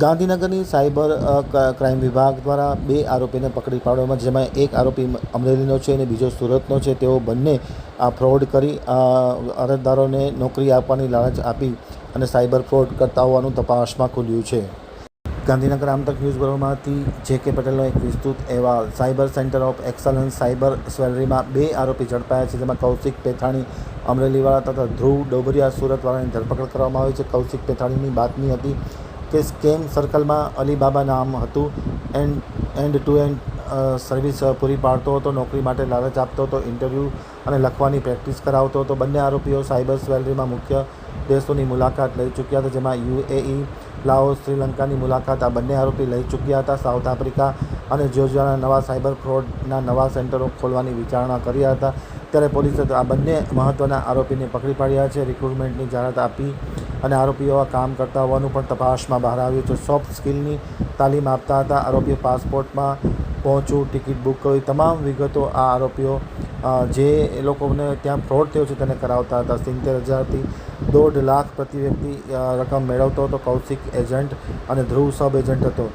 ગાંધીનગરની cyber crime વિભાગ દ્વારા 2 આરોપીને પકડી પાડવામાં, જેમાં એક આરોપી અમરેલીનો છે અને બીજો સુરતનો છે. તેઓ બંને આ ફ્રોડ કરી અરજદારોને નોકરી આપવાની લાલચ આપી અને સાયબર ફ્રોડ કરતા હોવાનું તપાસમાં ખુલ્યું છે. ગાંધીનગર આમતક ન્યૂઝ બ્યુરોમાંથી જે.કે. પટેલનો એક વિસ્તૃત અહેવાલ. Cyber centre of excellence cyber સ્વેલરીમાં 2 આરોપી ઝડપાયા છે, જેમાં કૌશિક પેથાણી અમરેલીવાળા તથા ધ્રુવ ડોબરિયા સુરતવાળાની ધરપકડ કરવામાં આવી છે. કૌશિક પેથાણીની બાતમી હતી કે સ્કેમ સર્કલમાં અલીબાબા નામ હતું. એન્ડ ટુ એન્ડ સર્વિસ પૂરી પાડતો હતો, નોકરી માટે લાલચ આપતો હતો, ઇન્ટરવ્યૂ અને લખવાની પ્રેક્ટિસ કરાવતો હતો. બંને આરોપીઓ સાયબર સ્વેલરીમાં મુખ્ય દેશોની મુલાકાત લઈ ચૂક્યા હતા, જેમાં યુએઈ, લાઓસ, શ્રીલંકાની મુલાકાત આ બંને આરોપી લઈ ચૂક્યા હતા. સાઉથ આફ્રિકા અને જ્યોર્જિયાના નવા સાયબર ફ્રોડના નવા સેન્ટરો ખોલવાની વિચારણા કર્યા હતા. ત્યારે પોલીસે આ બંને મહત્ત્વના આરોપીને પકડી પાડ્યા છે. રિક્રુટમેન્ટની જાહેરાત આપી અને આરોપીઓ કામ કરતા હોવાનું પણ તપાસમાં બહાર આવ્યું છે. સોફ્ટ સ્કિલની તાલીમ આપતા હતા. આરોપીઓ પાસપોર્ટમાં પહોંચવું, ટિકિટ બુક કરવી, તમામ વિગતો આ આરોપીઓ જે લોકોને ત્યાં ફ્રોડ થયો છે તેને કરાવતા હતા. 70,000થી 1.5 લાખ પ્રતિ વ્યક્તિ રકમ મેળવતો હતો. કૌશિક એજન્ટ અને ધ્રુવ સબ એજન્ટ હતો.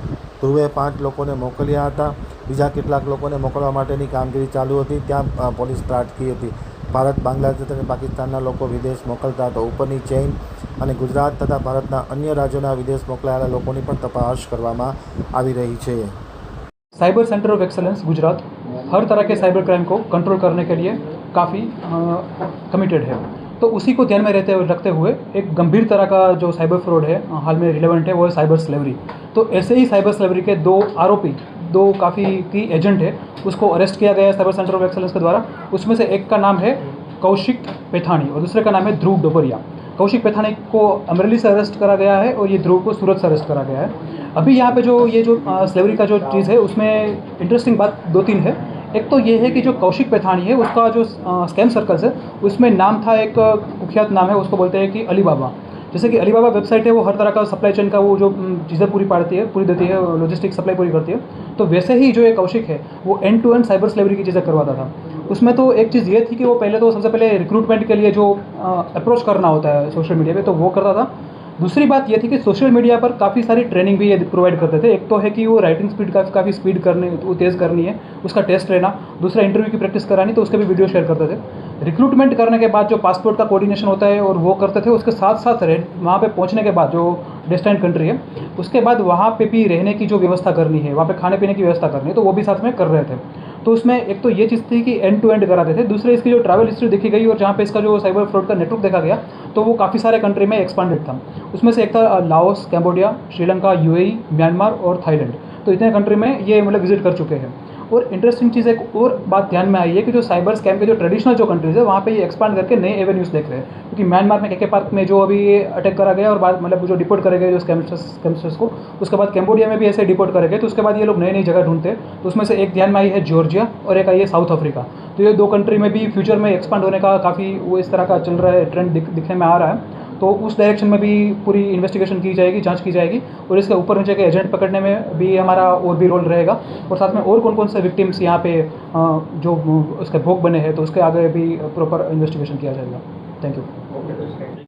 ધ્રુવે 5 લોકોને મોકલ્યા હતા. બીજા કેટલાક લોકોને મોકલવા માટેની કામગીરી ચાલુ હતી. ત્યાં પોલીસ ત્રાટકી હતી. ભારત, બાંગ્લાદેશ અને પાકિસ્તાનના લોકો વિદેશ મોકલતા હતા. ઉપરની ચેઇન અને ગુજરાત તથા ભારતના અન્ય राज्योના विदेश મોકલાયેલા લોકોની પણ તપાસ કરવામાં આવી રહી છે. Cyber centre of excellence Gujarat हर तरह के साइबर क्राइम को कंट्रोल करने के लिए काफ़ी कमिटेड है. तो उसी को ध्यान में रखते हुए एक गंभीर तरह का जो साइबर फ्रॉड है हाल में रिलेवेंट है वो है साइबर स्लेवरी. तो ऐसे ही साइबर स्लेवरी के 2 आरोपी, 2 काफ़ी की एजेंट है, उसको अरेस्ट किया गया है साइबर सेंटर ऑफ एक्सलेंस के द्वारा. उसमें से एक का नाम है कौशिक पेथाणी और दूसरे का नाम है ध्रुव डोबरिया. कौशिक पेथाणी को अमरेली से अरेस्ट करा गया है और ये ध्रुव को सूरत से अरेस्ट करा गया है. अभी यहाँ पे जो स्लेवरी का जो चीज़ है उसमें इंटरेस्टिंग बात 2-3 है. एक तो ये है कि जो कौशिक पेथाणी है उसका जो स्कैम सर्कल्स है उसमें नाम था, एक कुख्यात नाम है, उसको बोलते हैं कि अलीबाबा. जैसे कि अलीबाबा वेबसाइट है वो हर तरह का सप्लाई चेन का वो जो चीज़ें पूरी देती है, लॉजिस्टिक सप्लाई पूरी करती है. तो वैसे ही जो ये कौशिक है वो end to end cyber slavery की चीज़ें करवाता था. उसमें तो एक चीज़ ये थी कि वो पहले तो सबसे पहले रिक्रूटमेंट के लिए जो अप्रोच करना होता है सोशल मीडिया पे, तो वो करता था. दूसरी बात ये थी कि सोशल मीडिया पर काफ़ी सारी ट्रेनिंग भी ये प्रोवाइड करते थे. एक तो है कि वो राइटिंग स्पीड काफ़ी स्पीड करनी, वो तेज़ करनी है, उसका टेस्ट लेना. दूसरा इंटरव्यू की प्रैक्टिस करानी, तो उसके भी वीडियो शेयर करते थे. रिक्रूटमेंट करने के बाद जो पासपोर्ट का कोऑर्डिनेशन होता है और वो करते थे. उसके साथ साथ वहाँ पे पहुँचने के बाद जो डेस्टिनेशन कंट्री है उसके बाद वहाँ पे भी रहने की जो व्यवस्था करनी है, वहाँ पे खाने पीने की व्यवस्था करनी है, तो वो भी साथ में कर रहे थे. तो उसमें एक तो ये चीज़ थी कि एंड टू एंड कराते थे. दूसरे इसकी जो ट्रैवल हिस्ट्री देखी गई और जहाँ पे इसका जो साइबर फ्रॉड का नेटवर्क देखा गया तो वो काफ़ी सारे कंट्री में एक्सपांडेड था. उसमें से एक था Laos, Cambodia, Sri Lanka, UAE, Myanmar और थाईलैंड. तो इतने कंट्री में ये मतलब विजिट कर चुके हैं. और इंटरेस्टिंग चीज़ एक और बात ध्यान में आई है कि जो साइबर स्कैम के जो ट्रेडिशनल जो कंट्रीज़ है वहाँ पे ये एक्सपांड करके नए एवेन्यूज़ देख रहे हैं. क्योंकि म्यांमार में के पार्क में जो अभी ये अटैक करा गया और बाद मतलब जो डिपोर्ट करे गए जो स्कैमस्टर्स को, उसके बाद कैम्बोडिया में भी ऐसे डिपोर्ट करे गए. तो उसके बाद ये लोग नई नई जगह ढूंढते हैं. तो उसमें से एक ध्यान में आई है जॉर्जिया और एक आई है साउथ अफ्रीका. तो ये 2 कंट्री में भी फ्यूचर में एक्सपांड होने का काफ़ी वो इस तरह का चल रहा है, ट्रेंड दिखने में आ रहा है. तो उस डायरेक्शन में भी पूरी इन्वेस्टिगेशन की जाएगी, जांच की जाएगी और इसके ऊपर नीचे के एजेंट पकड़ने में भी हमारा और भी रोल रहेगा. और साथ में और कौन कौन से विक्टिम्स यहाँ पे जो उसके भोग बने हैं तो उसके आगे भी प्रॉपर इन्वेस्टिगेशन किया जाएगा. Thank you.